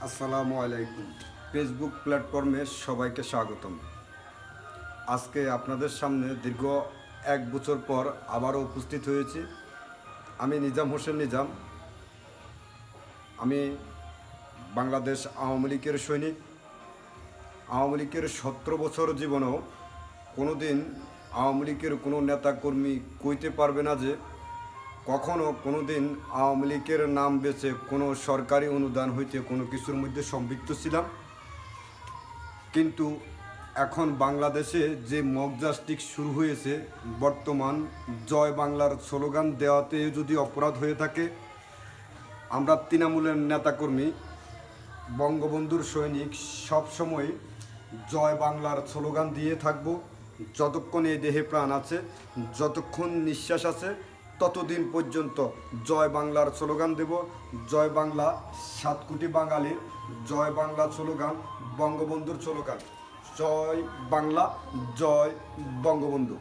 আসসালামু আলাইকুম। ফেসবুক প্ল্যাটফর্মে সবাইকে স্বাগতম। আজকে আপনাদের সামনে দীর্ঘ 1 বছর পর আবারও উপস্থিত হয়েছি। আমি নিজাম হোসেন নিজাম। আমি বাংলাদেশ আওয়ামী লীগের সৈনিক। আওয়ামী লীগের 17 বছর জীবনেও কোনো দিন আওয়ামী লীগের কোনো নেতাকর্মী কইতে পারবে না যে কখনো কোনো দিন আওয়ামী লীগের নাম বেছে কোনো সরকারি অনুদান হইতে কোনো কিছুর মধ্যে সম্পৃক্ত ছিলাম। কিন্তু এখন বাংলাদেশে যে মক জাস্টিস শুরু হয়েছে, বর্তমান জয় বাংলার স্লোগান দেওয়াতে যদি অপরাধ হয়ে থাকে, আমরা তৃণমূলের নেতাকর্মী বঙ্গবন্ধুর সৈনিক সবসময় জয় বাংলার স্লোগান দিয়ে থাকব। যতক্ষণ এই দেহে প্রাণ আছে, যতক্ষণ নিঃশ্বাস আছে, ততদিন পর্যন্ত জয় বাংলার স্লোগান দেব। জয় বাংলা 7 কোটি বাঙালির জয় বাংলা স্লোগান, বঙ্গবন্ধুর স্লোগান। জয় বাংলা, জয় বঙ্গবন্ধু।